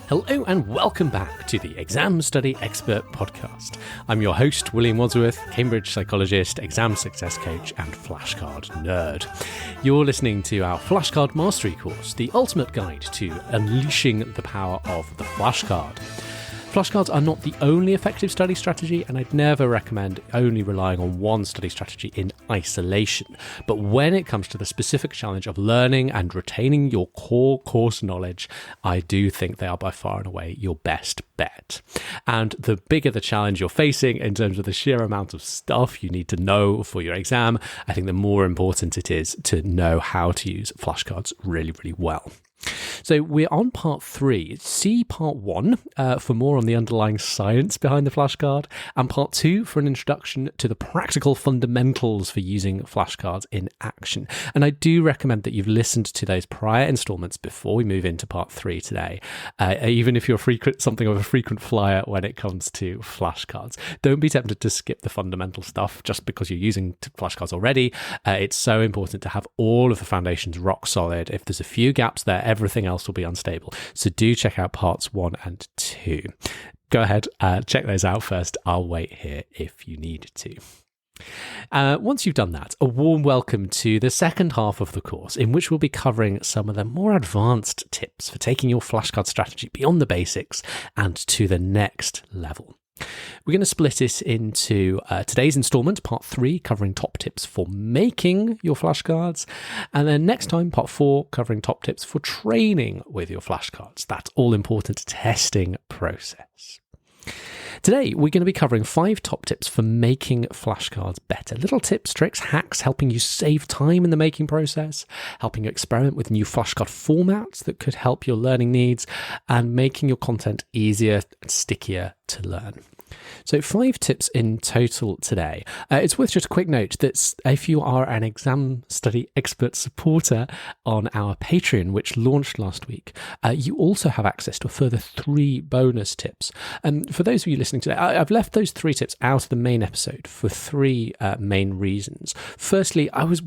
Hello and welcome back to the Exam Study Expert podcast. I'm your host, William Wadsworth, Cambridge psychologist, exam success coach, and flashcard nerd. You're listening to our Flashcard Mastery course, the ultimate guide to unleashing the power of the flashcard. Flashcards are not the only effective study strategy, and I'd never recommend only relying on one study strategy in isolation. But when it comes to the specific challenge of learning and retaining your core course knowledge, I do think they are by far and away your best bet. And the bigger the challenge you're facing in terms of the sheer amount of stuff you need to know for your exam, I think the more important it is to know how to use flashcards really, really well. So we're on part 3. See part 1 for more on the underlying science behind the flashcard, and part 2 for an introduction to the practical fundamentals for using flashcards in action. And I do recommend that you've listened to those prior installments before we move into part 3 today, even if you're something of a frequent flyer when it comes to flashcards. Don't be tempted to skip the fundamental stuff just because you're using flashcards already. It's so important to have all of the foundations rock solid. If there's a few gaps there, everything else will be unstable. So do check out parts 1 and 2. Go ahead, check those out first. I'll wait here if you need to. Once you've done that, a warm welcome to the second half of the course, in which we'll be covering some of the more advanced tips for taking your flashcard strategy beyond the basics and to the next level. We're going to split it into today's installment, part 3, covering top tips for making your flashcards, and then next time, part 4, covering top tips for training with your flashcards. That all-important testing process. Today, we're going to be covering 5 top tips for making flashcards better. Little tips, tricks, hacks, helping you save time in the making process, helping you experiment with new flashcard formats that could help your learning needs, and making your content easier and stickier to learn. So 5 tips in total today. It's worth just a quick note that if you are an exam study expert supporter on our Patreon, which launched last week, you also have access to a further 3 bonus tips. And for those of you listening today, I've left those 3 tips out of the main episode for 3 main reasons. Firstly, I was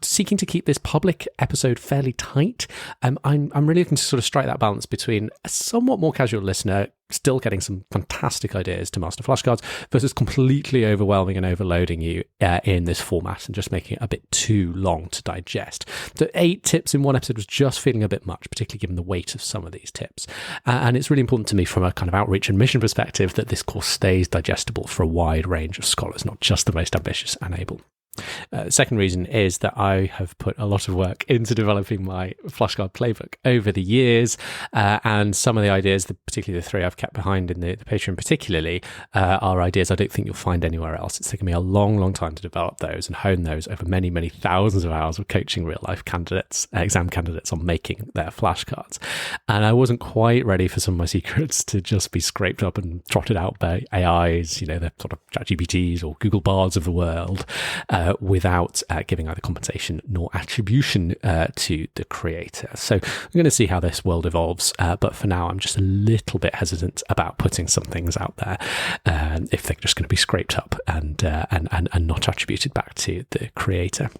seeking to keep this public episode fairly tight. I'm really looking to sort of strike that balance between a somewhat more casual listener still getting some fantastic ideas to master flashcards versus completely overwhelming and overloading you in this format and just making it a bit too long to digest. The 8 tips in one episode was just feeling a bit much, particularly given the weight of some of these tips. And it's really important to me from a kind of outreach and mission perspective that this course stays digestible for a wide range of scholars, not just the most ambitious and able. Second reason is that I have put a lot of work into developing my flashcard playbook over the years, and some of the ideas, particularly the 3 I've kept behind in the Patreon particularly, are ideas I don't think you'll find anywhere else. It's taken me a long, long time to develop those and hone those over many, many thousands of hours of coaching real-life candidates, exam candidates on making their flashcards. And I wasn't quite ready for some of my secrets to just be scraped up and trotted out by AIs, the sort of ChatGPTs or Google Bards of the world, without giving either compensation nor attribution to the creator. So we're going to see how this world evolves, but for now I'm just a little bit hesitant about putting some things out there if they're just going to be scraped up and not attributed back to the creator.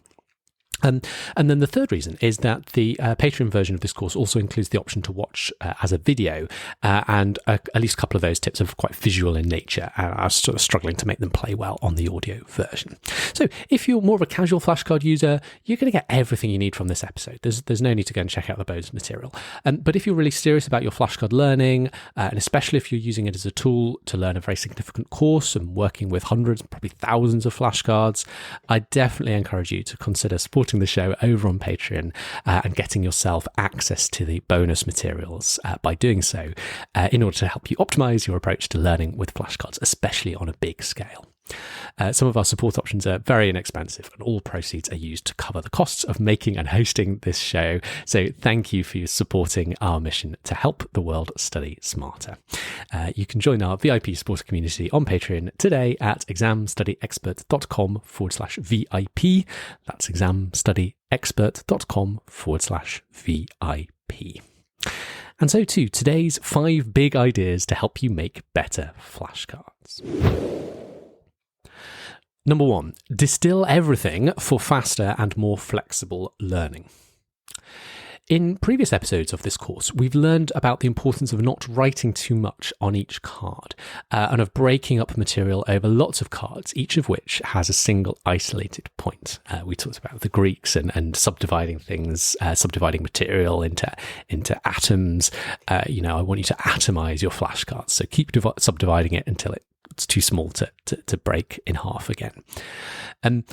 And then the third reason is that the Patreon version of this course also includes the option to watch as a video, and at least a couple of those tips are quite visual in nature, and I was sort of struggling to make them play well on the audio version. So if you're more of a casual flashcard user, you're going to get everything you need from this episode. There's no need to go and check out the bonus material. But if you're really serious about your flashcard learning, and especially if you're using it as a tool to learn a very significant course and working with hundreds, probably thousands of flashcards, I definitely encourage you to consider supporting the show over on Patreon and getting yourself access to the bonus materials by doing so in order to help you optimize your approach to learning with flashcards, especially on a big scale. Some of our support options are very inexpensive, and all proceeds are used to cover the costs of making and hosting this show. So thank you for supporting our mission to help the world study smarter. You can join our VIP supporter community on Patreon today at examstudyexpert.com/VIP. That's examstudyexpert.com/VIP. And so too, today's 5 big ideas to help you make better flashcards. Number 1, distill everything for faster and more flexible learning. In previous episodes of this course, we've learned about the importance of not writing too much on each card and of breaking up material over lots of cards, each of which has a single isolated point. We talked about the Greeks and subdividing things, subdividing material into atoms. I want you to atomize your flashcards, so keep subdividing it until it's too small to break in half again. And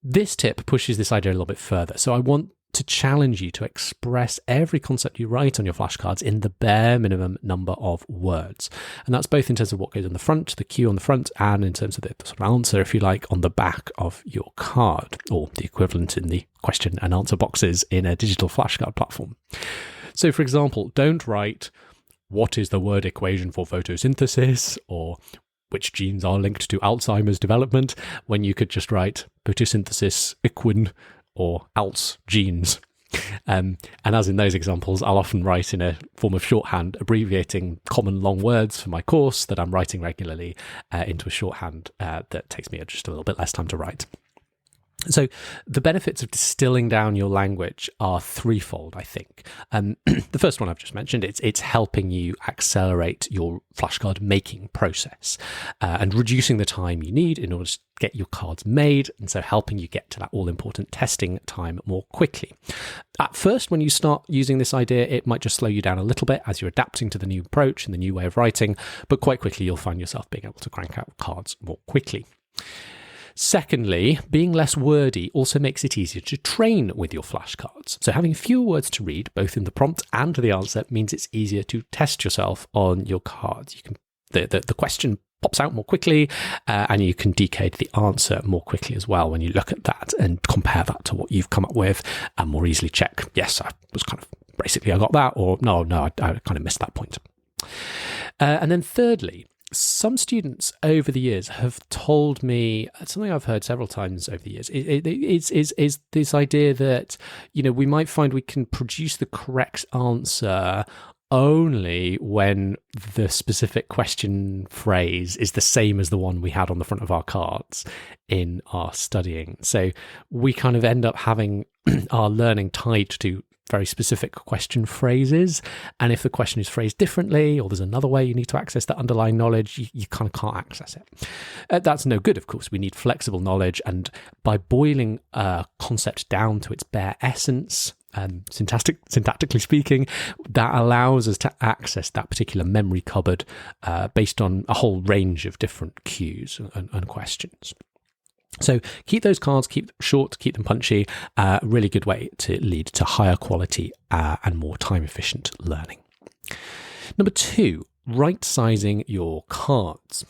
this tip pushes this idea a little bit further. So I want to challenge you to express every concept you write on your flashcards in the bare minimum number of words. And that's both in terms of what goes on the front, the cue on the front, and in terms of the sort of answer, if you like, on the back of your card, or the equivalent in the question and answer boxes in a digital flashcard platform. So, for example, don't write, "What is the word equation for photosynthesis?" or "Which genes are linked to Alzheimer's development?" when you could just write photosynthesis, equine, or ALS genes. And as in those examples, I'll often write in a form of shorthand, abbreviating common long words for my course that I'm writing regularly into a shorthand that takes me just a little bit less time to write. So the benefits of distilling down your language are threefold, I think. The first one I've just mentioned, it's helping you accelerate your flashcard making process and reducing the time you need in order to get your cards made, and so helping you get to that all-important testing time more quickly. At first, when you start using this idea, it might just slow you down a little bit as you're adapting to the new approach and the new way of writing, but quite quickly you'll find yourself being able to crank out cards more quickly. Secondly, being less wordy also makes it easier to train with your flashcards. So having fewer words to read, both in the prompt and the answer, means it's easier to test yourself on your cards. You can the question pops out more quickly, and you can decode the answer more quickly as well when you look at that and compare that to what you've come up with and more easily check, yes, I got that, or no, I kind of missed that point. And then thirdly, some students over the years have told me something I've heard several times over the years. Is this idea that, we might find we can produce the correct answer only when the specific question phrase is the same as the one we had on the front of our cards in our studying. So we kind of end up having our learning tied to very specific question phrases, and if the question is phrased differently or there's another way you need to access that underlying knowledge, you kind of can't access it. That's no good, of course. We need flexible knowledge, and by boiling a concept down to its bare essence, syntactically speaking, that allows us to access that particular memory cupboard based on a whole range of different cues and questions. So keep those cards, keep them short, keep them punchy. Really good way to lead to higher quality and more time efficient learning. Number 2, right sizing your cards.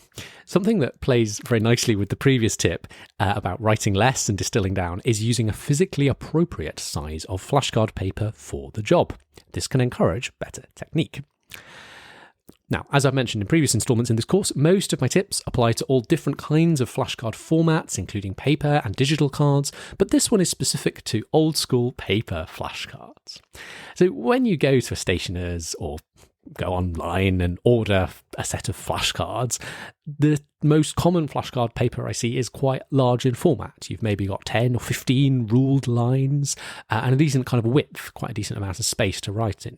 Something that plays very nicely with the previous tip about writing less and distilling down is using a physically appropriate size of flashcard paper for the job. This can encourage better technique. Now, as I've mentioned in previous installments in this course, most of my tips apply to all different kinds of flashcard formats, including paper and digital cards, but this one is specific to old school paper flashcards. So when you go to a stationer's or go online and order a set of flashcards, the most common flashcard paper I see is quite large in format. You've maybe got 10 or 15 ruled lines and a decent kind of width, quite a decent amount of space to write in.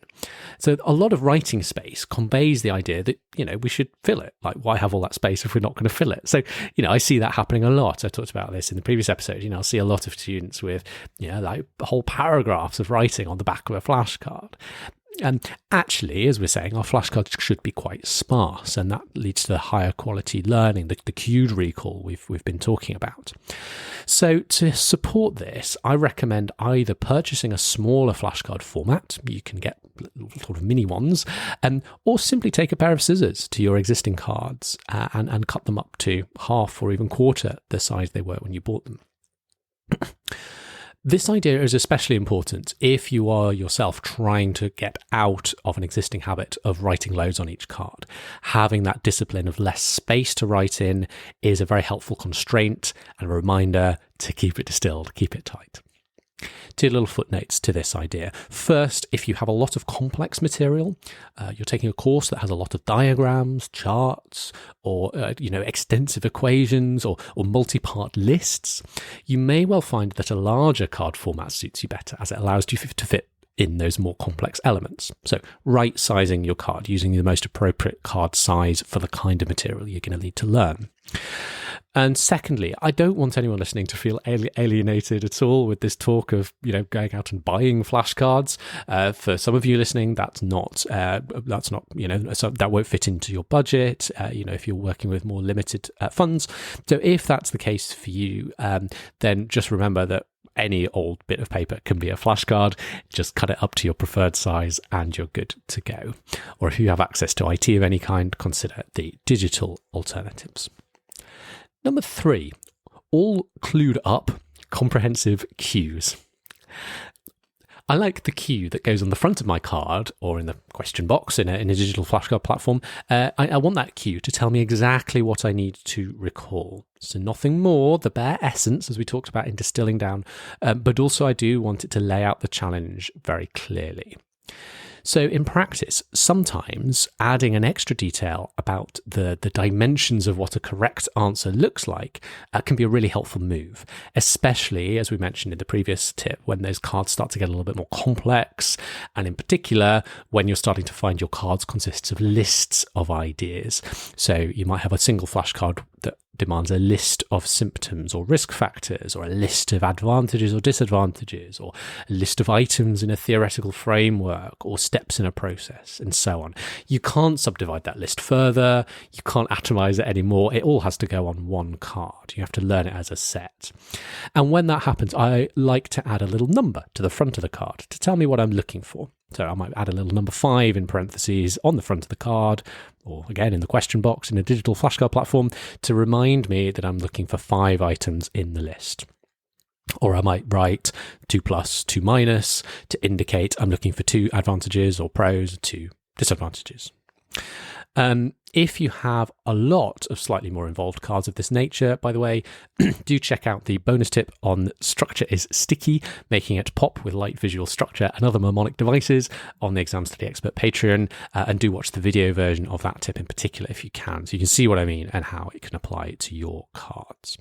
So a lot of writing space conveys the idea that, we should fill it. Like, why have all that space if we're not going to fill it? So, I see that happening a lot. I talked about this in the previous episode. I'll see a lot of students with, like whole paragraphs of writing on the back of a flashcard. And actually, as we're saying, our flashcards should be quite sparse, and that leads to higher quality learning, the cued recall we've been talking about. So to support this, I recommend either purchasing a smaller flashcard format, you can get sort of mini ones, or simply take a pair of scissors to your existing cards and cut them up to half or even quarter the size they were when you bought them. This idea is especially important if you are yourself trying to get out of an existing habit of writing loads on each card. Having that discipline of less space to write in is a very helpful constraint and a reminder to keep it distilled, keep it tight. 2 little footnotes to this idea. First, if you have a lot of complex material, you're taking a course that has a lot of diagrams, charts, or extensive equations or multi-part lists, you may well find that a larger card format suits you better, as it allows you to fit in those more complex elements. So right sizing your card, using the most appropriate card size for the kind of material you're going to need to learn. And secondly, I don't want anyone listening to feel alienated at all with this talk of, going out and buying flashcards. For some of you listening, that's not, so that won't fit into your budget, if you're working with more limited funds. So if that's the case for you, then just remember that any old bit of paper can be a flashcard. Just cut it up to your preferred size and you're good to go. Or if you have access to IT of any kind, consider the digital alternatives. Number 3, all clued up comprehensive cues. I like the cue that goes on the front of my card or in the question box in a digital flashcard platform. I want that cue to tell me exactly what I need to recall. So nothing more, the bare essence, as we talked about in distilling down, but also I do want it to lay out the challenge very clearly. So in practice, sometimes adding an extra detail about the dimensions of what a correct answer looks like can be a really helpful move, especially, as we mentioned in the previous tip, when those cards start to get a little bit more complex, and in particular, when you're starting to find your cards consists of lists of ideas. So you might have a single flashcard that demands a list of symptoms or risk factors, or a list of advantages or disadvantages, or a list of items in a theoretical framework, or steps in a process, and so on. You can't subdivide that list further. You can't atomize it anymore. It all has to go on one card. You have to learn it as a set. And when that happens, I like to add a little number to the front of the card to tell me what I'm looking for. So I might add a little number 5 in parentheses on the front of the card, or again in the question box in a digital flashcard platform, to remind me that I'm looking for 5 items in the list. Or I might write 2 plus, 2 minus to indicate I'm looking for 2 advantages or pros, 2 disadvantages. If you have a lot of slightly more involved cards of this nature, by the way, do check out the bonus tip on Structure is Sticky, making it pop with light visual structure and other mnemonic devices on the Exam Study Expert Patreon, and do watch the video version of that tip in particular if you can, so you can see what I mean and how it can apply to your cards.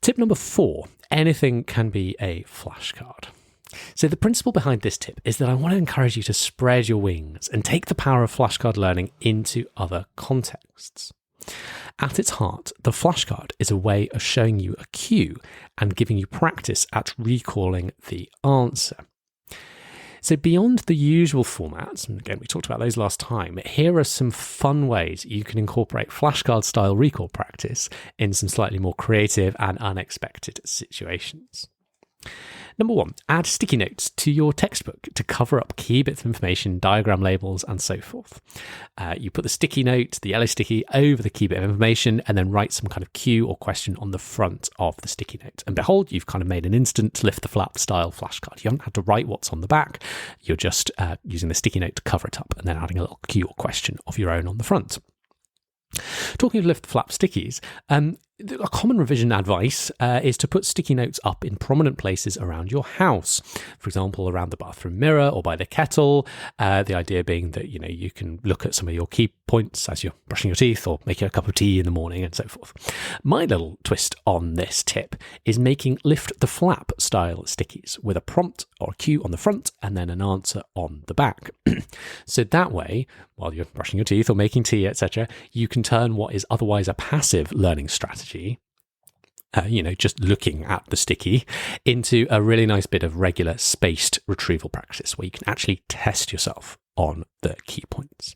Tip number 4, anything can be a flashcard. So the principle behind this tip is that I want to encourage you to spread your wings and take the power of flashcard learning into other contexts. At its heart, the flashcard is a way of showing you a cue and giving you practice at recalling the answer. So beyond the usual formats, and again, we talked about those last time, here are some fun ways you can incorporate flashcard-style recall practice in some slightly more creative and unexpected situations. Number 1, add sticky notes to your textbook to cover up key bits of information, diagram labels, and so forth. You put the sticky note, the yellow sticky, over the key bit of information, and then write some kind of cue or question on the front of the sticky note. And behold, you've kind of made an instant lift the flap style flashcard. You haven't had to write what's on the back. You're just using the sticky note to cover it up and then adding a little cue or question of your own on the front. Talking of lift the flap stickies, a common revision advice is to put sticky notes up in prominent places around your house. For example, around the bathroom mirror or by the kettle. The idea being that, you can look at some of your key points as you're brushing your teeth or making a cup of tea in the morning and so forth. My little twist on this tip is making lift the flap style stickies with a prompt or a cue on the front and then an answer on the back. So that way, while you're brushing your teeth or making tea, etc., you can turn what is otherwise a passive learning strategy, just looking at the sticky, into a really nice bit of regular spaced retrieval practice where you can actually test yourself on the key points.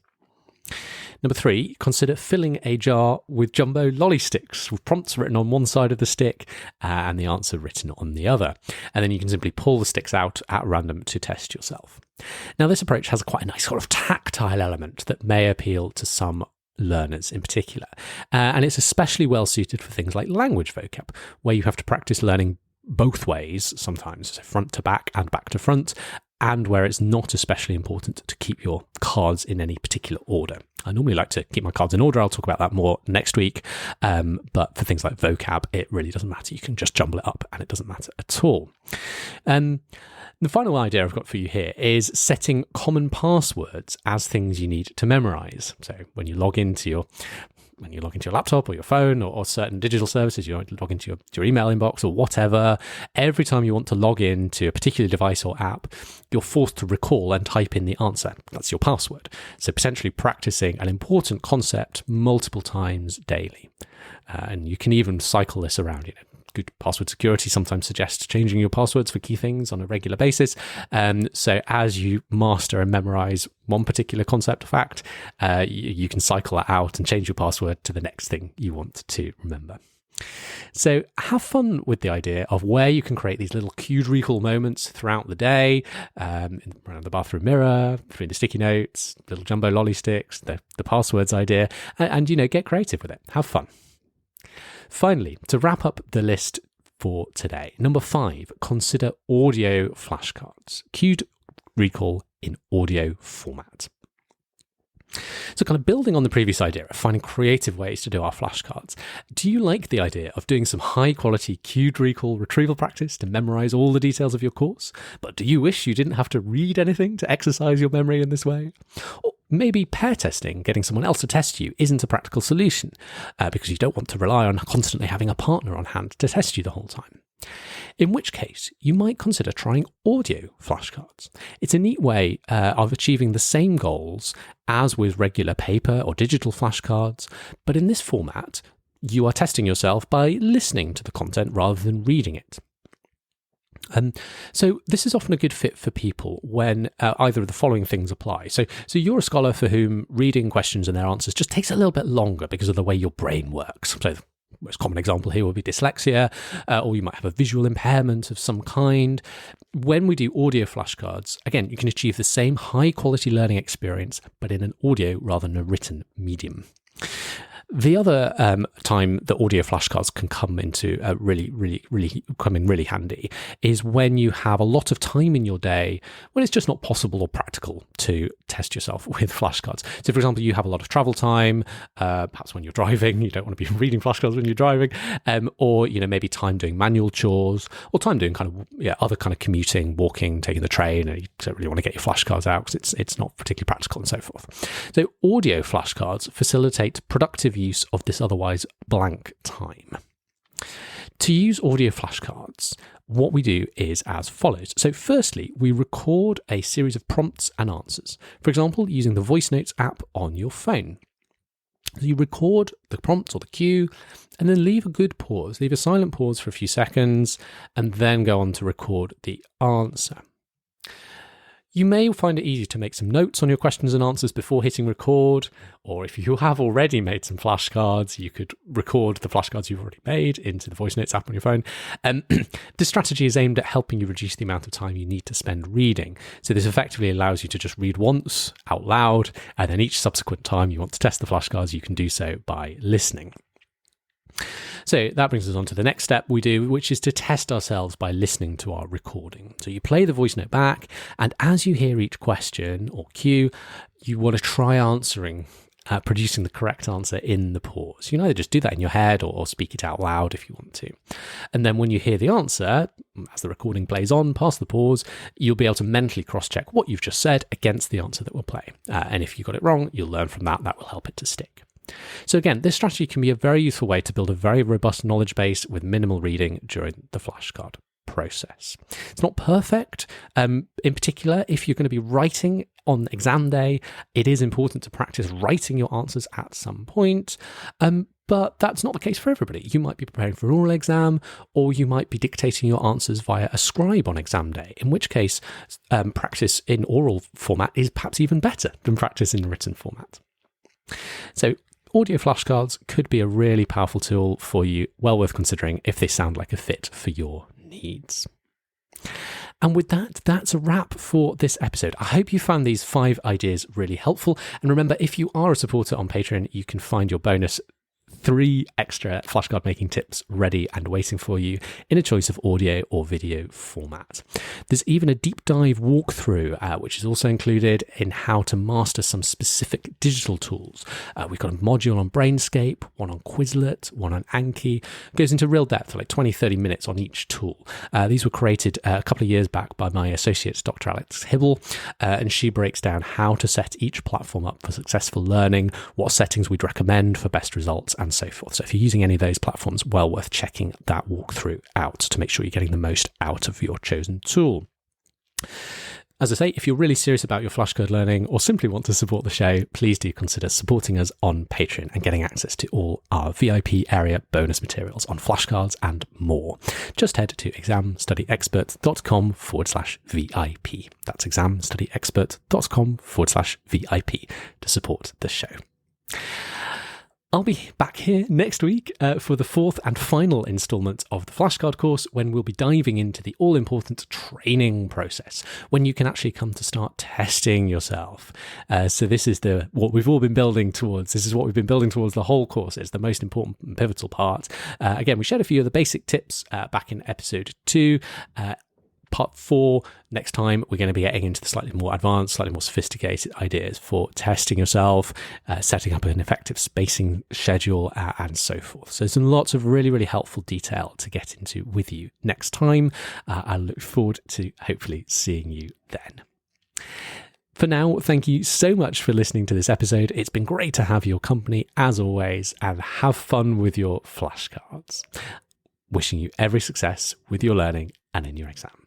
Number 3, consider filling a jar with jumbo lolly sticks with prompts written on one side of the stick and the answer written on the other. And then you can simply pull the sticks out at random to test yourself. Now, this approach has quite a nice sort of tactile element that may appeal to some learners in particular. And it's especially well suited for things like language vocab, where you have to practice learning both ways sometimes, so front to back and back to front, and where it's not especially important to keep your cards in any particular order. I normally like to keep my cards in order. I'll talk about that more next week. But for things like vocab, it really doesn't matter. You can just jumble it up and it doesn't matter at all. The final idea I've got for you here is setting common passwords as things you need to memorize. So when you log into your when you log into your laptop or your phone or certain digital services, you log into your email inbox or whatever, every time you want to log in to a particular device or app, you're forced to recall and type in the answer. That's your password. So potentially practicing an important concept multiple times daily. And you can even cycle this around. Good password security sometimes suggests changing your passwords for key things on a regular basis. So as you master and memorize one particular concept or fact, you can cycle that out and change your password to the next thing you want to remember. So have fun with the idea of where you can create these little cued recall moments throughout the day, around the bathroom mirror, between the sticky notes, little jumbo lolly sticks, the passwords idea, and get creative with it. Have fun. Finally, to wrap up the list for today, number 5, consider audio flashcards, cued recall in audio format. So kind of building on the previous idea of finding creative ways to do our flashcards, do you like the idea of doing some high quality cued recall retrieval practice to memorize all the details of your course? But do you wish you didn't have to read anything to exercise your memory in this way? Or maybe pair testing, getting someone else to test you, isn't a practical solution because you don't want to rely on constantly having a partner on hand to test you the whole time. In which case, you might consider trying audio flashcards. It's a neat way of achieving the same goals as with regular paper or digital flashcards, but in this format, you are testing yourself by listening to the content rather than reading it. So this is often a good fit for people when either of the following things apply. So you're a scholar for whom reading questions and their answers just takes a little bit longer because of the way your brain works. So the most common example here would be dyslexia, or you might have a visual impairment of some kind. When we do audio flashcards, again, you can achieve the same high quality learning experience, but in an audio rather than a written medium. The other time that audio flashcards can come into really handy is when you have a lot of time in your day when it's just not possible or practical to test yourself with flashcards. So, for example, you have a lot of travel time, perhaps when you're driving, you don't want to be reading flashcards when you're driving, or maybe time doing manual chores, or time doing other kind of commuting, walking, taking the train, and you don't really want to get your flashcards out because it's not particularly practical and so forth. So, audio flashcards facilitate productive use of this otherwise blank time. To use audio flashcards, what we do is as follows. So firstly, we record a series of prompts and answers. For example, using the voice notes app on your phone. So you record the prompt or the cue and then leave a silent pause for a few seconds and then go on to record the answer. You may find it easy to make some notes on your questions and answers before hitting record, or if you have already made some flashcards, you could record the flashcards you've already made into the voice notes app on your phone. This strategy is aimed at helping you reduce the amount of time you need to spend reading. So this effectively allows you to just read once out loud, and then each subsequent time you want to test the flashcards, you can do so by listening. So that brings us on to the next step we do, which is to test ourselves by listening to our recording. So you play the voice note back, and as you hear each question or cue, you want to try answering, producing the correct answer in the pause. You can either just do that in your head or speak it out loud if you want to. And then when you hear the answer, as the recording plays on past the pause, you'll be able to mentally cross-check what you've just said against the answer that will play. And if you got it wrong, you'll learn from that. That will help it to stick. So again, this strategy can be a very useful way to build a very robust knowledge base with minimal reading during the flashcard process. It's not perfect. In particular, if you're going to be writing on exam day, it is important to practice writing your answers at some point. But that's not the case for everybody. You might be preparing for an oral exam, or you might be dictating your answers via a scribe on exam day, in which case practice in oral format is perhaps even better than practice in written format. So audio flashcards could be a really powerful tool for you, well worth considering if they sound like a fit for your needs. And with that, that's a wrap for this episode. I hope you found these 5 ideas really helpful. And remember, if you are a supporter on Patreon, you can find your bonus 3 extra flashcard making tips ready and waiting for you in a choice of audio or video format. There's even a deep dive walkthrough, which is also included in how to master some specific digital tools. We've got a module on Brainscape, one on Quizlet, one on Anki. It goes into real depth, like 20-30 minutes on each tool. These were created a couple of years back by my associate, Dr. Alex Hibble, and she breaks down how to set each platform up for successful learning, what settings we'd recommend for best results, and so forth. So if you're using any of those platforms, well worth checking that walkthrough out to make sure you're getting the most out of your chosen tool. As I say, if you're really serious about your flashcard learning or simply want to support the show, please do consider supporting us on Patreon and getting access to all our VIP area bonus materials on flashcards and more. Just head to examstudyexpert.com/VIP. That's examstudyexpert.com/VIP to support the show. I'll be back here next week for the 4th and final instalment of the flashcard course, when we'll be diving into the all-important training process, when you can actually come to start testing yourself. So this is what we've all been building towards. This is what we've been building towards the whole course. It's the most important and pivotal part. Again, we shared a few of the basic tips back in episode 2. Part 4, next time, we're going to be getting into the slightly more advanced, slightly more sophisticated ideas for testing yourself, setting up an effective spacing schedule, and so forth. So some lots of really, really helpful detail to get into with you next time. I look forward to hopefully seeing you then. For now, thank you so much for listening to this episode. It's been great to have your company as always, and have fun with your flashcards. Wishing you every success with your learning and in your exams.